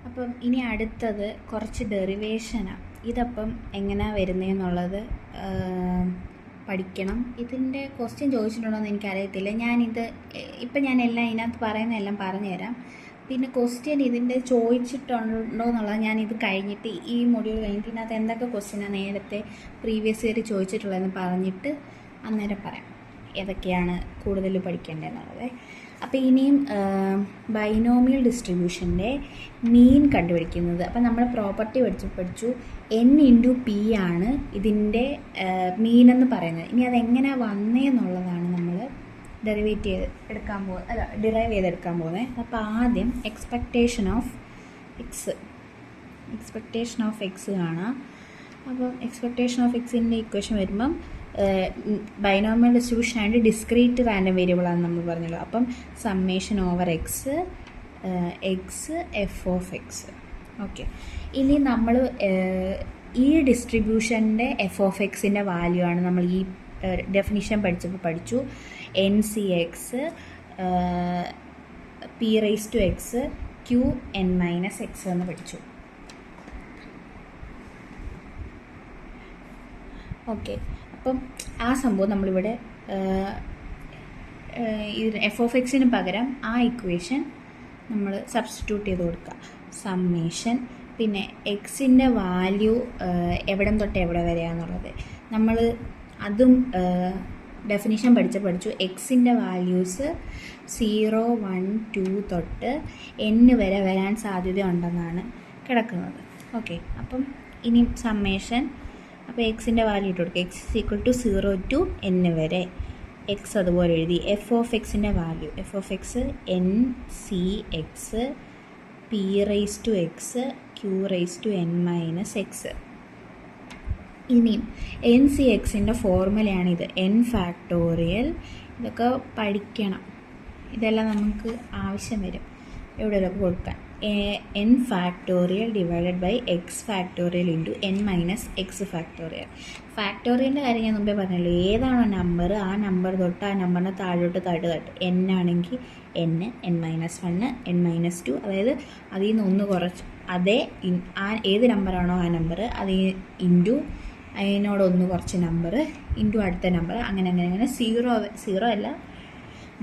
അപ്പം ഇനി അടുത്തത് കുറച്ച് ഡെറിവേഷനാണ്. ഇതപ്പം എങ്ങനെയാണ് വരുന്നതെന്നുള്ളത് പഠിക്കണം. ഇതിൻ്റെ ക്വസ്റ്റ്യൻ ചോദിച്ചിട്ടുണ്ടോയെന്ന് എനിക്കറിയത്തില്ല. ഇപ്പം ഞാൻ എല്ലാം ഇതിനകത്ത് പറയുന്നതെല്ലാം പറഞ്ഞുതരാം. പിന്നെ ക്വസ്റ്റ്യൻ ഇതിൻ്റെ ചോദിച്ചിട്ടുണ്ടോ എന്നുള്ളത് ഞാനിത് കഴിഞ്ഞിട്ട് ഈ മൊഡ്യൂൾ കഴിഞ്ഞിട്ട് ഇതിനകത്ത് എന്തൊക്കെ ക്വസ്റ്റ്യനാണ് നേരത്തെ പ്രീവിയസ് ഇയർ ചോദിച്ചിട്ടുള്ളതെന്ന് പറഞ്ഞിട്ട് അന്നേരം പറയാം ഏതൊക്കെയാണ് കൂടുതൽ പഠിക്കേണ്ടതെന്നുള്ളത്. അപ്പോൾ ഇനിയും ബൈനോമിയൽ ഡിസ്ട്രിബ്യൂഷൻ്റെ മീൻ കണ്ടുപിടിക്കുന്നത്. അപ്പം നമ്മൾ പ്രോപ്പർട്ടി പഠിച്ചു n × p ആണ് ഇതിൻ്റെ മീൻ എന്ന് പറയുന്നത്. ഇനി അതെങ്ങനെയാണ് വന്നതെന്നുള്ളതാണ് നമ്മൾ ഡിറൈവ് ചെയ്തെടുക്കാൻ പോകുന്നത്. അപ്പോൾ ആദ്യം എക്സ്പെക്റ്റേഷൻ ഓഫ് എക്സ് കാണാം. അപ്പം എക്സ്പെക്റ്റേഷൻ ഓഫ് എക്സിൻ്റെ ഇക്വേഷൻ വരുമ്പം ബൈനോമിയൽ ഡിസ്ട്രിബ്യൂഷൻ ആയിട്ട് ഡിസ്ക്രീറ്റ് റാൻഡം വേരിയബിളാണെന്ന് നമ്മൾ പറഞ്ഞല്ലോ. അപ്പം summation over x f of x. Okay, ഇനി നമ്മൾ ഈ ഡിസ്ട്രിബ്യൂഷൻ്റെ എഫ് ഓഫ് എക്സിൻ്റെ വാല്യൂ ആണ് നമ്മൾ ഈ ഡെഫിനിഷൻ പഠിച്ചു. N c x p raise to x q n minus x എന്ന് പഠിച്ചു. ഓക്കെ, അപ്പം ആ സംഭവം നമ്മളിവിടെ എഫ് ഓഫ് എക്സിന് പകരം ആ ഇക്വേഷൻ നമ്മൾ സബ്സ്റ്റിറ്റ്യൂട്ട് ചെയ്ത് കൊടുക്കുക. സമ്മേഷൻ, പിന്നെ എക്സിൻ്റെ വാല്യൂ എവിടം തൊട്ട് എവിടെ വരെയാണെന്നുള്ളത് നമ്മൾ അതും ഡെഫിനിഷൻ പഠിച്ചു. എക്സിൻ്റെ വാല്യൂസ് 0, 1, 2 തൊട്ട് n വരെ വരാൻ സാധ്യത ഉണ്ടെന്നാണ് കിടക്കുന്നത്. ഓക്കെ, അപ്പം ഇനി സമ്മേഷൻ. അപ്പോൾ എക്സിൻ്റെ വാല്യൂ ഇട്ട് കൊടുക്കുക. എക്സ് = 0 to n വരെ എക്സ് അതുപോലെ എഴുതി. എഫ് ഓഫ് എക്സിൻ്റെ value f of x n c x p raise to x q raise to n minus x. ഇനിയും എൻ സി എക്സിൻ്റെ ഫോർമുലയാണിത്, എൻ ഫാക്ടോറിയൽ. ഇതൊക്കെ പഠിക്കണം, ഇതെല്ലാം നമുക്ക് ആവശ്യം വരും എവിടെയൊക്കെ കൊടുക്കാൻ. N factorial divided by x factorial into n minus x factorial. ഫാക്ടോറിയലിൻ്റെ കാര്യം ഞാൻ മുമ്പേ പറഞ്ഞല്ലോ. ഏതാണോ നമ്പർ ആ നമ്പർ തൊട്ട് ആ നമ്പറിന് താഴോട്ട് എൻ ആണെങ്കിൽ എൻ -1 n-2, അതായത് അതിൽ നിന്ന് ഒന്ന് കുറച്ച് ഏത് നമ്പറാണോ ആ നമ്പർ അത് ഇൻറ്റു അതിനോടൊന്ന് കുറച്ച് നമ്പർ ഇൻറ്റു അടുത്ത നമ്പർ, അങ്ങനെ 0 അല്ല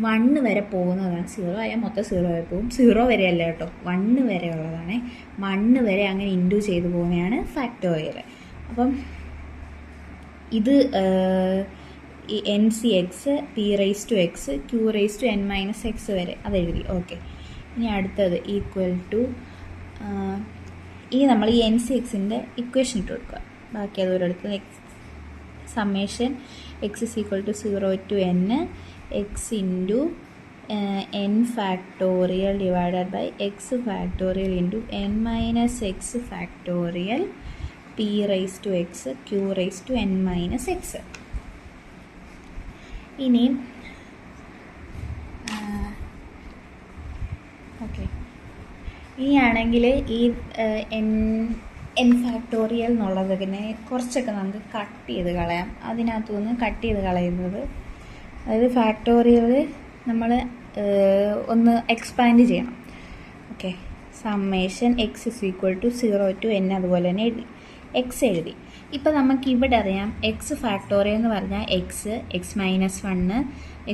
1 വരെ പോകുന്നതാണ്. 0 ആയാൽ മൊത്തം 0 വരെ പോകും. 0 വരെ അല്ല കേട്ടോ, 1 വരെ ഉള്ളതാണ്. 1 വരെ അങ്ങനെ ഇൻറ്റു ചെയ്ത് പോകുന്നതാണ് ഫാക്ടോറിയൽ. അപ്പം ഇത് ഈ n c x p raise to x q raise to n minus x വരെ അതെഴുതി. ഓക്കെ, ഇനി അടുത്തത് ഈക്വൽ ടു ഇനി നമ്മൾ ഈ എൻ സി എക്സിൻ്റെ ഇക്വേഷൻ ഇട്ട് കൊടുക്കുക. ബാക്കി അതൊരിടത്ത് summation x = 0 to n x into n factorial divided by x factorial into n minus x factorial p raise to x q raise to n minus x. ഇനി okay, ഇനിയാണെങ്കിൽ ഈ n factorial എന്നുള്ളതിനെ കുറച്ചൊക്കെ നമുക്ക് കട്ട് ചെയ്ത് കളയാം. അതിനകത്തുനിന്ന് cut ചെയ്ത് കളയുന്നത്, അതായത് ഫാക്ടോറിയൽ നമ്മൾ ഒന്ന് എക്സ്പാൻഡ് ചെയ്യണം. Okay, summation x = 0 to n അതുപോലെ തന്നെ എക്സ് എഴുതി. ഇപ്പോൾ നമുക്ക് ഇവിടെ അറിയാം എക്സ് ഫാക്ടോറിയൽ എന്ന് പറഞ്ഞാൽ X -1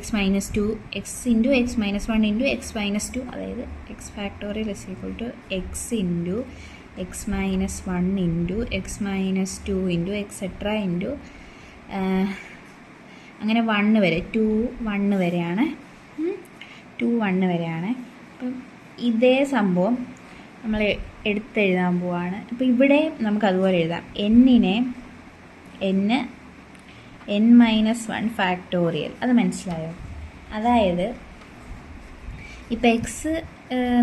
x-2 X into x-1 into x-2, അതായത് X factorial X into x-1 into x-2 into etcetera into അങ്ങനെ 1 വരെ 1 വരെയാണ്. അപ്പം ഇതേ സംഭവം നമ്മൾ എടുത്തെഴുതാൻ പോവാണ്. അപ്പോൾ ഇവിടെ നമുക്ക് അതുപോലെ എഴുതാം. n-1 factorial. അത് മനസ്സിലായോ? അതായത് ഇപ്പോൾ എക്സ്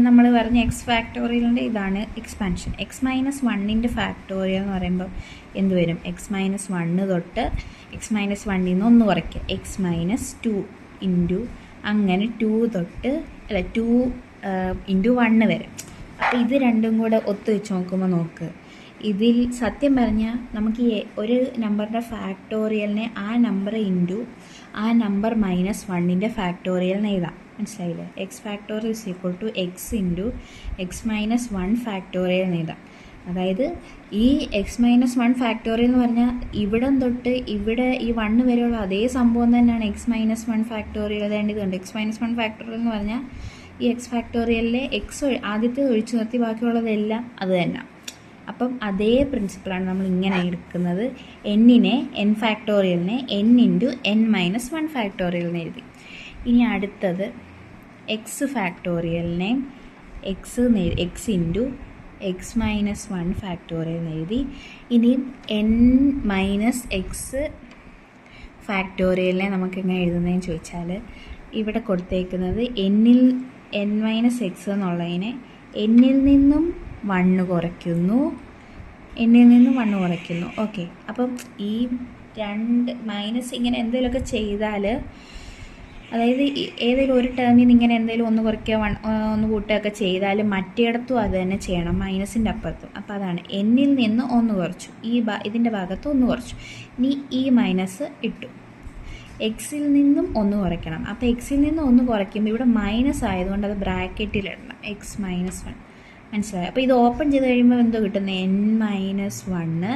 നമ്മൾ പറഞ്ഞ എക്സ് ഫാക്ടോറിയലിൻ്റെ ഇതാണ് എക്സ്പാൻഷൻ. x-1ൻ്റെ ഫാക്ടോറിയൽ എന്ന് പറയുമ്പോൾ എന്ത് വരും? x-1 തൊട്ട് x-1ൽ നിന്ന് 1 കുറയ്ക്കുക, x-2 ഇൻറ്റു അങ്ങനെ 2 തൊട്ട് 2 ഇൻറ്റു 1 വരെ. അപ്പോൾ ഇത് രണ്ടും കൂടെ ഒത്തു വെച്ച് നോക്ക്. ഇതിൽ സത്യം പറഞ്ഞാൽ നമുക്ക് ഈ ഒരു നമ്പറിൻ്റെ ഫാക്ടോറിയലിനെ ആ നമ്പർ ഇൻറ്റു ആ നമ്പർ -1ൻ്റെ ഫാക്ടോറിയലിനെ എഴുതാം. മനസ്സിലായില്ലേ? X factorial is equal to x into x minus 1 factorial എന്ന് എഴുതാം. അതായത് ഈ എക്സ് മൈനസ് 1 ഫാക്ടോറിയൽ എന്ന് പറഞ്ഞാൽ ഇവിടം തൊട്ട് ഇവിടെ ഈ 1 വരെയുള്ള അതേ സംഭവം തന്നെയാണ് എക്സ് മൈനസ് 1 ഫാക്ടോറിയൽ. അതേണ്ടതുണ്ട്. എക്സ് മൈനസ് 1 ഫാക്ടോറിയൽ എന്ന് പറഞ്ഞാൽ ഈ എക്സ് ഫാക്ടോറിയലിലെ എക്സ് ആദ്യത്തെ ഒഴിച്ചു നിർത്തി ബാക്കിയുള്ളതെല്ലാം അത് തന്നെ. അപ്പം അതേ പ്രിൻസിപ്പിളാണ് നമ്മൾ ഇങ്ങനെ എടുക്കുന്നത്. എന്നിനെ എൻ ഫാക്ടോറിയലിനെ n into n minus 1 factorial എന്ന് എഴുതി. ഇനി അടുത്തത് എക്സ് ഫാക്ടോറിയലിനെ x into x minus 1 factorial എന്ന് എഴുതി. ഇനി എൻ മൈനസ് എക്സ് ഫാക്ടോറിയലിനെ നമുക്ക് എങ്ങനെ എഴുതുന്നതെന്ന് ചോദിച്ചാൽ ഇവിടെ കൊടുത്തേക്കുന്നത് എൻ മൈനസ് എക്സ് എന്നുള്ളതിനെ എന്നിൽ നിന്നും 1 കുറയ്ക്കുന്നു. ഓക്കെ. അപ്പം ഈ 2 മൈനസ് ഇങ്ങനെ എന്തെങ്കിലുമൊക്കെ ചെയ്താൽ, അതായത് ഏതെങ്കിലും ഒരു ടേമിൽ നിന്ന് ഇങ്ങനെ എന്തെങ്കിലും ഒന്ന് കുറയ്ക്കുക ഒന്ന് കൂട്ടുകയൊക്കെ ചെയ്താൽ മറ്റേടത്തും അത് തന്നെ ചെയ്യണം, മൈനസിൻ്റെ അപ്പുറത്തും. അപ്പോൾ അതാണ് എന്നിൽ നിന്ന് 1 കുറച്ചു, ഇതിൻ്റെ ഭാഗത്ത് 1 കുറച്ചു. ഇനി ഈ മൈനസ് ഇട്ടു. എക്സിൽ നിന്നും 1 കുറയ്ക്കണം. അപ്പോൾ എക്സിൽ നിന്ന് 1 കുറയ്ക്കുമ്പോൾ ഇവിടെ മൈനസ് ആയതുകൊണ്ട് അത് ബ്രാക്കറ്റിലിടണം, എക്സ് മൈനസ് 1. മനസ്സിലായി? അപ്പോൾ ഇത് ഓപ്പൺ ചെയ്ത് കഴിയുമ്പോൾ എന്തോ കിട്ടുന്നത്? N minus 1.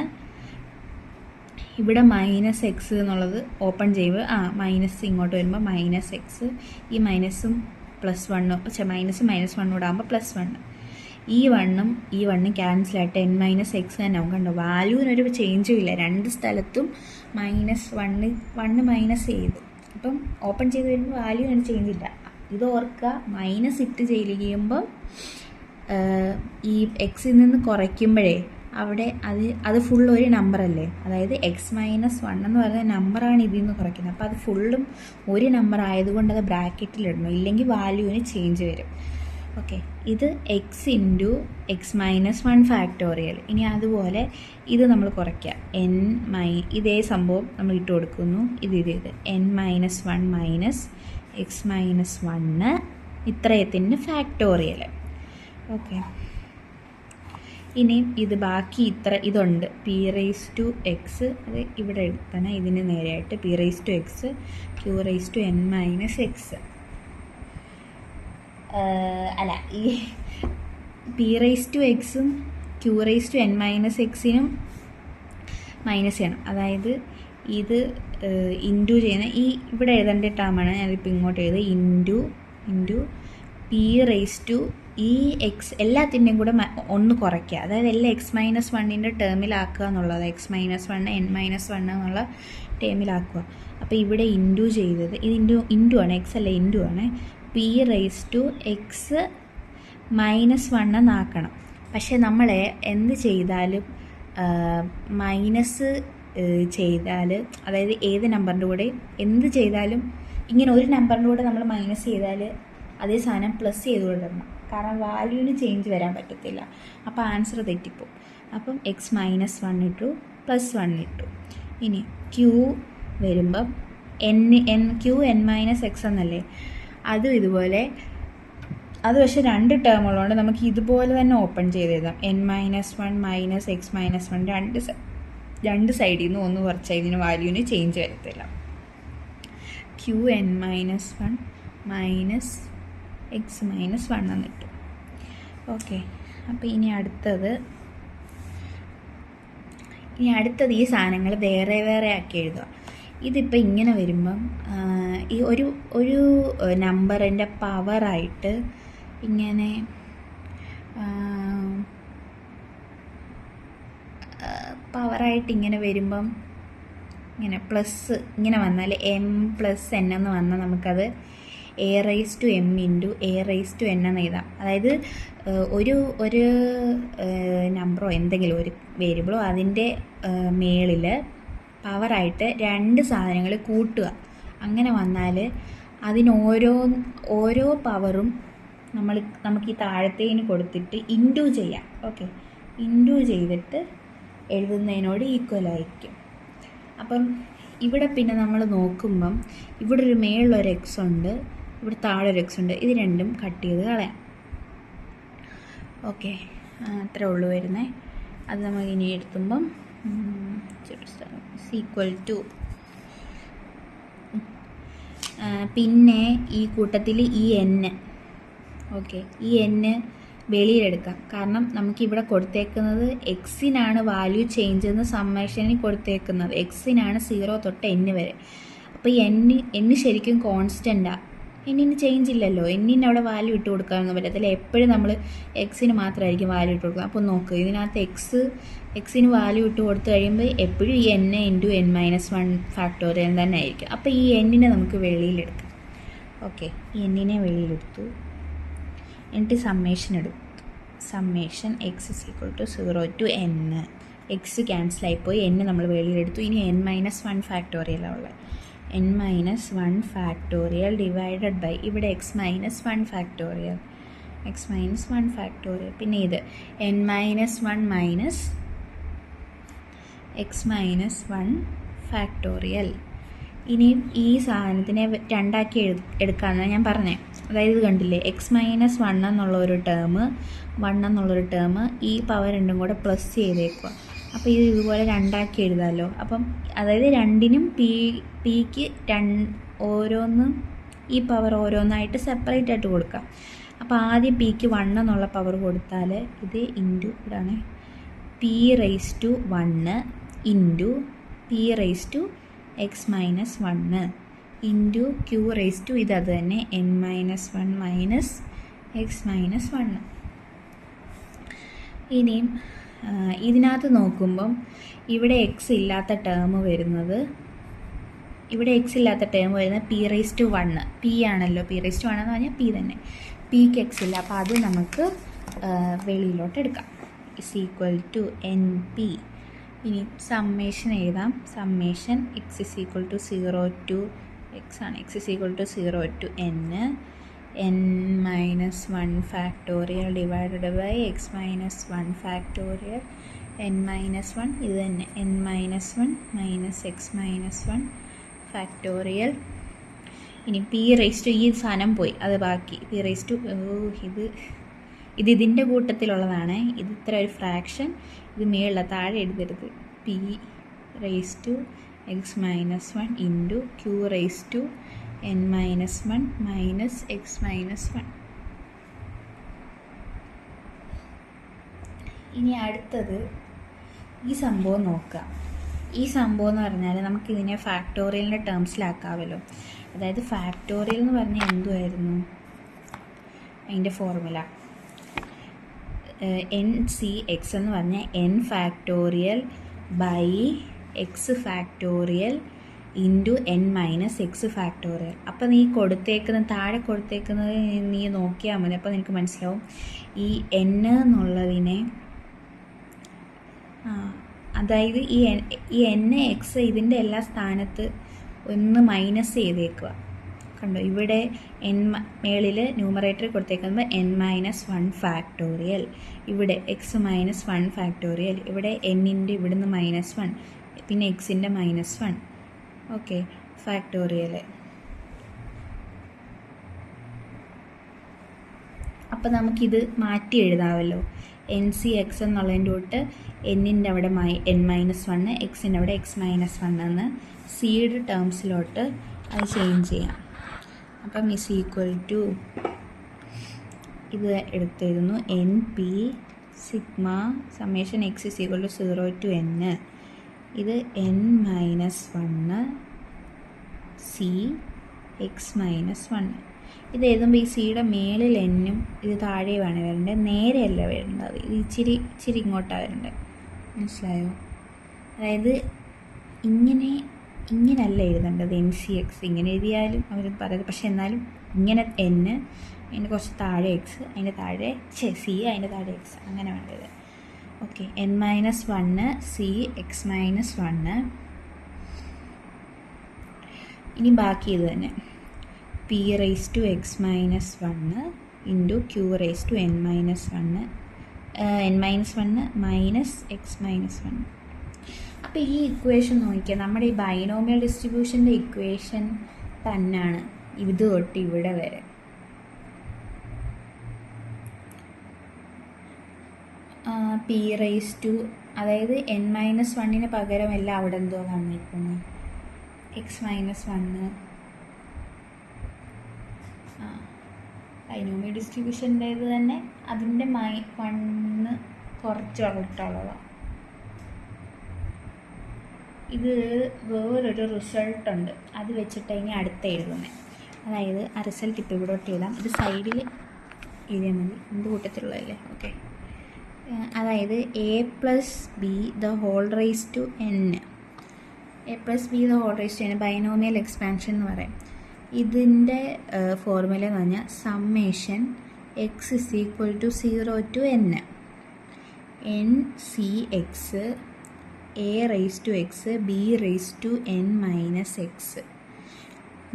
ഇവിടെ മൈനസ് എക്സ് എന്നുള്ളത് ഓപ്പൺ ചെയ്യുമ്പോൾ മൈനസ് ഇങ്ങോട്ട് വരുമ്പോൾ മൈനസ് എക്സ്, ഈ മൈനസും പ്ലസ് 1 മൈനസ് 1 കൂടെ ആകുമ്പോൾ പ്ലസ് 1. ഈ 1 ക്യാൻസലായിട്ട് എൻ മൈനസ് എക്സ് തന്നെ ആവും. കണ്ടോ, വാല്യൂവിനൊരു ചേഞ്ചും ഇല്ല. 2 സ്ഥലത്തും മൈനസ് 1 മൈനസ് ചെയ്തു. അപ്പം ഓപ്പൺ ചെയ്ത് വരുമ്പോൾ വാല്യൂവിന് ചേഞ്ച് ഇല്ല. ഇത് ഓർക്കുക. മൈനസ് ഇട്ട് ചെയ്യുമ്പോൾ ഈ എക്സിൽ നിന്ന് കുറയ്ക്കുമ്പോഴേ അവിടെ അത് ഫുൾ ഒരു നമ്പറല്ലേ, അതായത് എക്സ് മൈനസ് 1 എന്ന് പറയുന്ന നമ്പറാണ് ഇതിൽ നിന്ന് കുറയ്ക്കുന്നത്. അപ്പോൾ അത് ഫുള്ളും ഒരു നമ്പർ ആയതുകൊണ്ട് അത് ബ്രാക്കറ്റിലിടണം, ഇല്ലെങ്കിൽ വാല്യൂവിന് ചേഞ്ച് വരും. ഓക്കെ. ഇത് X into x minus 1 factorial. ഇനി അതുപോലെ ഇത് നമ്മൾ കുറയ്ക്കുക. ഇതേ സംഭവം നമ്മൾ ഇട്ട് കൊടുക്കുന്നു. ഇത് n minus 1 minus x minus 1 ഇത്രയത്തിൻ്റെ ഫാക്ടോറിയൽ. ഓക്കെ. ഇനി ഇത് ബാക്കി ഇതുണ്ട്, പി റേസ് ടു എക്സ്. അത് ഇവിടെ എഴുതണം, ഇതിന് നേരെയായിട്ട് p raise to x q raise to n minus x. ഈ പി റേസ് ടു എക്സും q raise to n minus എക്സിനും മൈനസ് ചെയ്യണം. അതായത് ഇത് ഇൻറ്റു ചെയ്യുന്ന ഇവിടെ എഴുതേണ്ട ടേമാണ് ഞാനിപ്പോൾ ഇങ്ങോട്ട് എഴുതുക. ഇൻറ്റു പി റേസ് ടു ഈ എക്സ് എല്ലാത്തിൻ്റെയും കൂടെ 1 കുറയ്ക്കുക. അതായത് എല്ലാം എക്സ് മൈനസ് 1ൻ്റെ ടേമിലാക്കുക എന്നുള്ളത്. എക്സ് മൈനസ് 1 എൻ മൈനസ് 1 എന്നുള്ള ടേമിലാക്കുക. അപ്പോൾ ഇവിടെ ഇൻറ്റു ചെയ്തത് ഇത് ഇൻറ്റു ആണ്, എക്സ് അല്ല ഇൻറ്റു ആണ്. P raise to x minus 1 എന്നാക്കണം. പക്ഷേ നമ്മൾ എന്ത് ചെയ്താലും മൈനസ് ചെയ്താൽ, അതായത് ഏത് നമ്പറിൻ്റെ കൂടെ എന്ത് ചെയ്താലും ഇങ്ങനെ ഒരു നമ്പറിൻ്റെ കൂടെ നമ്മൾ മൈനസ് ചെയ്താൽ അതേ സാധനം പ്ലസ് ചെയ്ത് കൊണ്ടിടണം. കാരണം വാല്യൂവിന് ചേഞ്ച് വരാൻ പറ്റത്തില്ല. അപ്പോൾ ആൻസർ തെറ്റിപ്പോവും. അപ്പം എക്സ് മൈനസ് 1 ഇട്ടു, പ്ലസ് 1 ഇട്ടു. ഇനി ക്യൂ വരുമ്പം ക്യൂ എൻ മൈനസ് എക്സ് എന്നല്ലേ, അതും ഇതുപോലെ. അത് പക്ഷേ 2 ടേം ഉള്ളതുകൊണ്ട് നമുക്ക് ഇതുപോലെ തന്നെ ഓപ്പൺ ചെയ്ത് എഴുതാം. N minus 1 minus x minus 1 രണ്ട് സൈഡിൽ നിന്ന് 1 കുറച്ചാൽ ഇതിന് വാല്യൂവിന് ചേഞ്ച് വരത്തില്ല. Q n minus 1 minus x minus 1 എന്നിട്ട്. ഓക്കെ. അപ്പോൾ ഇനി അടുത്തത് ഈ സാധനങ്ങൾ വേറെ വേറെ ആക്കി എഴുതുക. ഇതിപ്പോൾ ഇങ്ങനെ വരുമ്പം ഈ ഒരു നമ്പറിൻ്റെ പവറായിട്ട് ഇങ്ങനെ വരുമ്പം ഇങ്ങനെ പ്ലസ് ഇങ്ങനെ വന്നാൽ എം പ്ലസ് എൻ എന്ന് വന്നാൽ നമുക്കത് a raise to m into a raise to n എന്ന് എഴുതാം. അതായത് ഒരു നമ്പറോ എന്തെങ്കിലും ഒരു വേരിയബിളോ അതിൻ്റെ മേളിൽ പവറായിട്ട് 2 സാധനങ്ങൾ കൂട്ടുക. അങ്ങനെ വന്നാൽ ഓരോ പവറും നമുക്ക് ഈ താഴത്തേന് കൊടുത്തിട്ട് ഇൻറ്റു ചെയ്യാം. ഓക്കെ. ഇൻറ്റു ചെയ്തിട്ട് എഴുതുന്നതിനോട് ഈക്വൽ ആയിരിക്കും. അപ്പം ഇവിടെ പിന്നെ നമ്മൾ നോക്കുമ്പം ഇവിടെ ഒരു മേളിലൊരു എക്സ് ഉണ്ട്, ഇവിടെ താഴെ ഒരു എക്സ് ഉണ്ട്. ഇത് രണ്ടും കട്ട് ചെയ്ത് കളയാം. ഓക്കെ. അത്രേ ഉള്ളൂ വരുന്നത്. അത് നമുക്ക് ഇനി എടുത്തുമ്പം ഈക്വൽ ടു പിന്നെ ഈ കൂട്ടത്തിൽ ഈ n, ഓക്കെ, ഈ n വെളിയിലെടുക്കാം. കാരണം നമുക്കിവിടെ കൊടുത്തേക്കുന്നത് എക്സിനാണ് വാല്യൂ ചേഞ്ച് എന്ന് സമ്മേഷനിൽ കൊടുത്തേക്കുന്നത്. എക്സിനാണ് 0 തൊട്ട് n വരെ. അപ്പോൾ ഈ n ശരിക്കും കോൺസ്റ്റൻ്റാണ്. എന്നിന് ചേഞ്ച് ഇല്ലല്ലോ. എന്നിന് അവിടെ വാല്യൂ ഇട്ട് കൊടുക്കാനൊന്നും പറ്റത്തില്ല. എപ്പോഴും നമ്മൾ എക്സിന് മാത്രമായിരിക്കും വാല്യൂ ഇട്ട് കൊടുക്കുക. അപ്പോൾ നോക്ക്, ഇതിനകത്ത് എക്സിന് വാല്യൂ ഇട്ട് കൊടുത്തു കഴിയുമ്പോൾ എപ്പോഴും ഈ n ഇൻറ്റു n-1 ഫാക്ടോറിയൽ തന്നെ ആയിരിക്കും. അപ്പോൾ ഈ എന്നിനെ നമുക്ക് വെളിയിലെടുക്കാം. ഓക്കെ, ഈ എന്നിനെ വെളിയിലെടുത്തു. എന്നിട്ട് സമ്മേഷൻ എടുത്തു. Summation x = 0 to n. X ക്യാൻസലായിപ്പോയി, n നമ്മൾ വെളിയിലെടുത്തു. ഇനി n-1 ഫാക്ടോറിയലാണ് ഉള്ളത്. n-1 ഫാക്ടോറിയൽ ഡിവൈഡഡ് ബൈ ഇവിടെ x-1 ഫാക്ടോറിയൽ, x-1 ഫാക്ടോറിയൽ. പിന്നെ ഇത് n-1 മൈനസ് x-1 ഫാക്ടോറിയൽ. ഇനി ഈ സാധനത്തിനെ രണ്ടാക്കി എടുക്കാമെന്നാണ് ഞാൻ പറഞ്ഞത്. അതായത് ഇത് കണ്ടില്ലേ, x-1 എന്നുള്ളൊരു ടേം, 1 എന്നുള്ളൊരു ടേം, ഈ പവർ രണ്ടും കൂടെ പ്ലസ് ചെയ്തേക്കുക. അപ്പോൾ ഇത് ഇതുപോലെ രണ്ടാക്കി എഴുതാമല്ലോ. അപ്പം അതായത് രണ്ടിനും പിക്ക് ഓരോന്നും ഈ പവർ ഓരോന്നായിട്ട് സെപ്പറേറ്റ് ആയിട്ട് കൊടുക്കാം. അപ്പോൾ ആദ്യം പിക്ക് 1 എന്നുള്ള പവർ കൊടുത്താൽ ഇത് ഇൻറ്റു ഇതാണ് p⁻1 into p⁻x-1 into q⁻, ഇത് അത് തന്നെ n-1 മൈനസ് x-1. ഇനിയും ഇതിനകത്ത് നോക്കുമ്പം ഇവിടെ എക്സ് ഇല്ലാത്ത ടേം വരുന്നത് p⁻1. പി ആണല്ലോ, p⁻1 എന്ന് പറഞ്ഞാൽ പി തന്നെ. പിക്ക് എക്സ് ഇല്ല, അപ്പോൾ അത് നമുക്ക് വെളിയിലോട്ട് എടുക്കാം. = NP. ഇനി സമ്മേഷൻ എഴുതാം. സമ്മേഷൻ x = 0 to x ആണ്, x = 0 to n-1 factorial divided by x-1 factorial n-1 ഇത് തന്നെ n-1 മൈനസ് x-1 ഫാക്ടോറിയൽ. ഇനി p⁻, ഈ സാധനം പോയി, അത് ബാക്കി ഇത് ഇതിൻ്റെ കൂട്ടത്തിലുള്ളതാണ്. ഇത് ഇത്ര ഒരു ഫ്രാക്ഷൻ, ഇത് മേളിൽ താഴെ എഴുതരുത്. p⁻x-1 into q⁻n-1 minus x-1. ഇനി അടുത്തത് ഈ സംഭവം നോക്കുക. ഈ സംഭവം എന്ന് പറഞ്ഞാൽ നമുക്കിതിനെ ഫാക്ടോറിയലിൻ്റെ ടേംസിലാക്കാമല്ലോ. അതായത് ഫാക്ടോറിയൽ എന്ന് പറഞ്ഞാൽ എന്തുമായിരുന്നു അതിൻ്റെ ഫോർമുല? NCX എന്ന് പറഞ്ഞാൽ n factorial by x factorial into n-x factorial. അപ്പോൾ നീ താഴെ കൊടുത്തേക്കുന്നത് നീ നോക്കിയാൽ മതി. അപ്പോൾ നിനക്ക് മനസ്സിലാവും ഈ n എന്നുള്ളതിനെ, അതായത് ഈ n-x ഇതിൻ്റെ എല്ലാ സ്ഥാനത്ത് ഒന്ന് മൈനസ് ചെയ്തേക്കുക. കണ്ടോ, ഇവിടെ മേളിൽ ന്യൂമറേറ്റർ കൊടുത്തേക്കുന്നത് n-1 ഫാക്ടോറിയൽ, ഇവിടെ x-1 ഫാക്ടോറിയൽ, ഇവിടെ n-ൻ്റെ ഇവിടുന്ന് -1, പിന്നെ x-ൻ്റെ -1, ഓക്കെ, ഫാക്ടോറിയൽ. അപ്പോൾ നമുക്കിത് മാറ്റി എഴുതാമല്ലോ. NCX എന്നുള്ളതിൻ്റെ തൊട്ട് n-ൻ്റെ അവിടെ n-1, x-ൻ്റെ അവിടെ x-1 എന്ന് സീഡ് ടേംസിലോട്ട് അത് ചേഞ്ച് ചെയ്യാം. അപ്പം = ഇത് എടുത്തിരുന്നു NP sigma summation x = 0 to n. ഇത് n-1 C x-1. ഇത് എഴുതുമ്പോൾ ഈ സിയുടെ മേളിൽ എന്നും ഇത് താഴെയാണ് വരേണ്ടത്, നേരെയല്ല വരേണ്ടത്. ഇത് ഇച്ചിരി ഇങ്ങോട്ടാണ് വരേണ്ടത്. മനസ്സിലായോ? അതായത് ഇങ്ങനെയല്ല എഴുതേണ്ടത്. NCX ഇങ്ങനെ എഴുതിയാലും അവർ പറയുന്നത്, പക്ഷെ എന്നാലും ഇങ്ങനെ n, അതിൻ്റെ കുറച്ച് താഴെ x, അതിൻ്റെ താഴെ C, അതിൻ്റെ താഴെ x, അങ്ങനെ വേണ്ടത്. Okay, n-1 C x-1. ഇനി ബാക്കി ഇത് തന്നെ p⁻x-1 into q⁻n-1 minus x-1. അപ്പോൾ ഈ ഇക്വേഷൻ നോക്കിയാൽ നമ്മുടെ ഈ ബൈനോമിയൽ ഡിസ്ട്രിബ്യൂഷൻ്റെ ഇക്വേഷൻ തന്നെയാണ് ഇത് തൊട്ട് ഇവിടെ വരെ. അതായത് n-1 പകരം എല്ലാം അവിടെ എന്തോ വന്നിരിക്കുന്നു, x-1 ബൈനോമിയൽ ഡിസ്ട്രിബ്യൂഷൻ്റേത് തന്നെ അതിൻ്റെ 1 കുറച്ച് വളർത്തുള്ളതാണ്. ഇത് വേറൊരു റിസൾട്ട് ഉണ്ട്, അത് വെച്ചിട്ട് ഇനി അടുത്ത് എഴുതുന്നത്. അതായത് ആ റിസൾട്ട് ഇപ്പോൾ ഇവിടോട്ട് എഴുതാം. ഇത് സൈഡിൽ എഴുതിയാൽ മതി, എന്ത് കൂട്ടത്തിലുള്ളതല്ലേ. ഓക്കെ, അതായത് a+b² a+b² ബൈനോമിയൽ എക്സ്പാൻഷൻ എന്ന് പറയും. ഇതിൻ്റെ ഫോർമുല എന്ന് പറഞ്ഞാൽ summation x = 0 to n cx a⁻x b⁻n−x.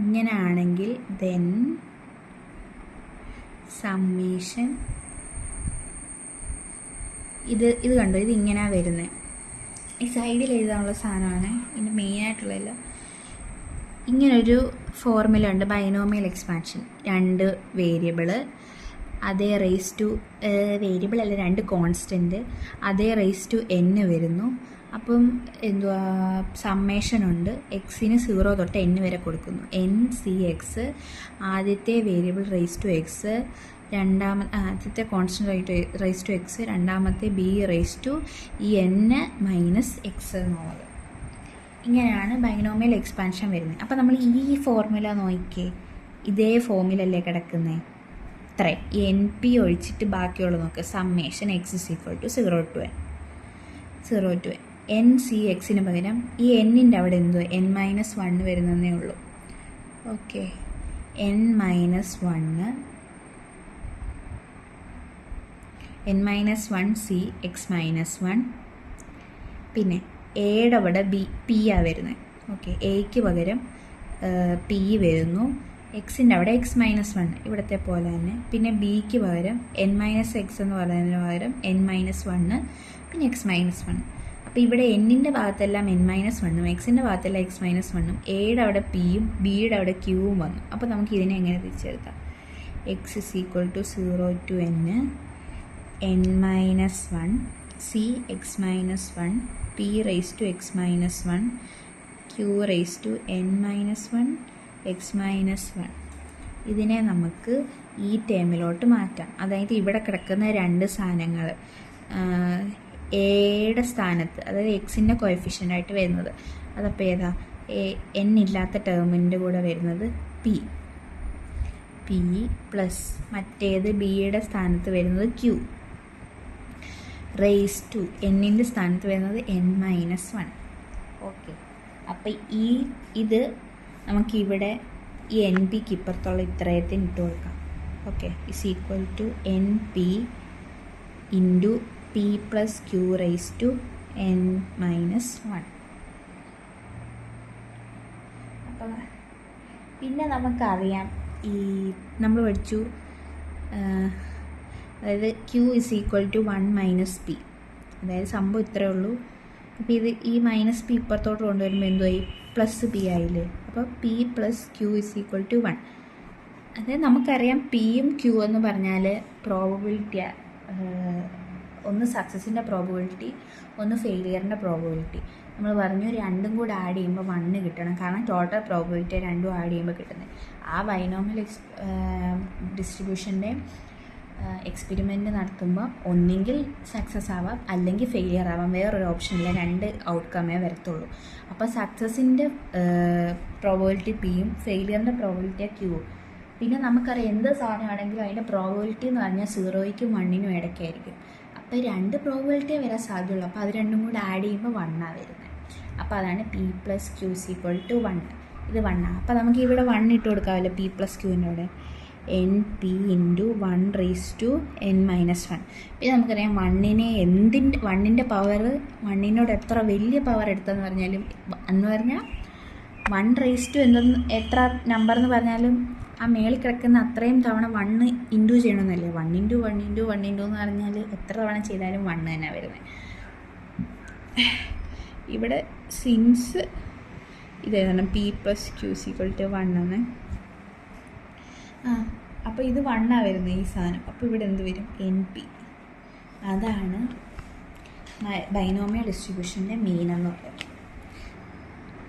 ഇങ്ങനെയാണെങ്കിൽ ദെൻ സമ്മേഷൻ ഇത് കണ്ടോ, ഇത് ഇങ്ങനെയാണ് വരുന്നത്. ഈ സൈഡിൽ എഴുതാനുള്ള സാധനമാണ് ഇതിൻ്റെ മെയിനായിട്ടുള്ളതല്ല. ഇങ്ങനൊരു ഫോർമുല ഉണ്ട് ബൈനോമിയൽ എക്സ്പാൻഷൻ. 2 വേരിയബിള് അതേ വേരിയബിൾ അല്ല 2 കോൺസ്റ്റൻറ്റ് അതേ n വരുന്നു. അപ്പം എന്തുവാ സമ്മേഷൻ ഉണ്ട്. എക്സിന് 0 തൊട്ട് n വരെ കൊടുക്കുന്നു. cx ആദ്യത്തെ വേരിയബിൾ x, ആദ്യത്തെ കോൺസ്റ്റൻറ്റ് x, രണ്ടാമത്തെ b⁻n−x എന്നുള്ളത്. ഇങ്ങനെയാണ് ബൈനോമിയൽ എക്സ്പാൻഷൻ വരുന്നത്. അപ്പോൾ നമ്മൾ ഈ ഫോർമുല നോക്കിയേ, ഇതേ ഫോർമുലല്ലേ കിടക്കുന്നത്. ഇത്രേ NP ഒഴിച്ചിട്ട് ബാക്കിയുള്ളത് നോക്കുക. സമ്മേഷൻ x = 0 to n cxന് പകരം ഈ n-ൻ്റെ അവിടെ എന്തോ n-1 വരുന്നതേ ഉള്ളൂ. Okay, n-1 cx-1. പിന്നെ എയുടെ അവിടെ p ആണ് വരുന്നത്. ഓക്കെ, എക്ക് പകരം p വരുന്നു. എക്സിൻ്റെ അവിടെ x-1 ഇവിടുത്തെ പോലെ തന്നെ. പിന്നെ ബിക്ക് പകരം n-x എന്ന് പറയുന്നതിന് പകരം n-1 പിന്നെ x-1. അപ്പോൾ ഇവിടെ n-ൻ്റെ ഭാഗത്തെല്ലാം n-1ഉം എക്സിൻ്റെ ഭാഗത്തെല്ലാം x-1ഉം എയുടെ അവിടെ പിയും ബിയുടെ അവിടെ ക്യൂവും വന്നു. അപ്പോൾ നമുക്ക് ഇതിനെ എങ്ങനെ തിരിച്ചെടുക്കാം? x = 0 to n-1 cx-1 p⁻x-1 q⁻n-1 x-1. ഇതിനെ നമുക്ക് ഈ ടേമിലോട്ട് മാറ്റാം. അതായത് ഇവിടെ കിടക്കുന്ന 2 സാധനങ്ങൾ എയുടെ സ്ഥാനത്ത്, അതായത് എക്സിൻ്റെ കോഎഫിഷ്യൻ്റായിട്ട് വരുന്നത് അതപ്പോൾ ഏതാ? n ഇല്ലാത്ത ടേമിൻ്റെ കൂടെ വരുന്നത് p പ്ലസ് മറ്റേത് ബിയുടെ സ്ഥാനത്ത് വരുന്നത് q n-ൻ്റെ സ്ഥാനത്ത് വരുന്നത് n-1. ഓക്കെ, അപ്പോൾ ഇത് നമുക്കിവിടെ ഈ NPക്ക് ഇപ്പുറത്തുള്ള ഇത്രയത്തിന് ഇട്ട് കൊടുക്കാം. Okay, = NP × p + q⁻n-1. അപ്പോൾ പിന്നെ നമുക്കറിയാം, ഈ നമ്മൾ പഠിച്ചു, അതായത് q = 1 - p. അതായത് സംഭവം ഇത്രയേ ഉള്ളൂ. അപ്പോൾ ഈ -p ഇപ്പുറത്തോട്ട് കൊണ്ടുവരുമ്പോൾ എന്തുമായി? +p ആയില്ലേ. അപ്പോൾ p + q = 1. അതായത് നമുക്കറിയാം പിയും ക്യൂ എന്ന് പറഞ്ഞാൽ പ്രോബബിലിറ്റി, ഒന്ന് സക്സസിൻ്റെ പ്രോബബിലിറ്റി, ഒന്ന് ഫെയിലിയറിൻ്റെ പ്രോബബിലിറ്റി. നമ്മൾ പറഞ്ഞു രണ്ടും കൂടെ ആഡ് ചെയ്യുമ്പോൾ 1 കിട്ടണം. കാരണം ടോട്ടൽ പ്രോബബിലിറ്റി രണ്ടും ആഡ് ചെയ്യുമ്പോൾ കിട്ടുന്നത്. ആ ബൈനോമിയൽ ഡിസ്ട്രിബ്യൂഷൻ്റെ എക്സ്പെരിമെൻറ്റ് നടത്തുമ്പോൾ ഒന്നെങ്കിൽ സക്സസ് ആവാം അല്ലെങ്കിൽ ഫെയിലിയർ ആവാം. വേറൊരു ഓപ്ഷനില്ല, 2 ഔട്ട്കമേ വരത്തുള്ളൂ. അപ്പോൾ സക്സസിൻ്റെ പ്രോബബിലിറ്റി പിയും ഫെയിലിയറിൻ്റെ പ്രോബബിലിറ്റി ക്യൂവും. പിന്നെ നമുക്കറിയാം എന്ത് സാധനമാണെങ്കിലും അതിൻ്റെ പ്രോബബിലിറ്റി എന്ന് പറഞ്ഞാൽ 0നും 1നും ഇടയ്ക്കായിരിക്കും. അപ്പോൾ 2 പ്രോബബിലിറ്റിയെ വരാൻ സാധ്യതയുള്ളൂ. അപ്പോൾ അത് രണ്ടും കൂടെ ആഡ് ചെയ്യുമ്പോൾ 1 വരുന്നത്. അപ്പോൾ അതാണ് p + q = 1. ഇത് 1 ആണ്. അപ്പോൾ നമുക്ക് ഇവിടെ 1 ഇട്ട് കൊടുക്കാമല്ലോ p + qൻ്റെ അവിടെ. NP × 1⁻n-1. പിന്നെ നമുക്കറിയാം 1ൻ്റെ പവർ, 1നോട് എത്ര വലിയ പവർ എടുത്തെന്ന് പറഞ്ഞാലും എന്ന് പറഞ്ഞാൽ 1 എന്തെന്ന് എത്ര നമ്പർ എന്ന് പറഞ്ഞാലും ആ മേളിൽ കിടക്കുന്ന അത്രയും തവണ 1 ഇൻറ്റു ചെയ്യണമെന്നല്ലേ. 1 × 1 × 1 × എന്ന് പറഞ്ഞാൽ എത്ര തവണ ചെയ്താലും 1 തന്നെ വരുന്നത്. ഇവിടെ സിൻസ് ഇതേതാണ് p + q = 1 ആണ്. അപ്പോൾ ഇത് 1 വരുന്നത് ഈ സാധനം. അപ്പോൾ ഇവിടെ എന്ത് വരും? NP. അതാണ് ബൈനോമിയൽ ഡിസ്ട്രിബ്യൂഷൻ്റെ മീൻ എന്ന് പറയുന്നത്.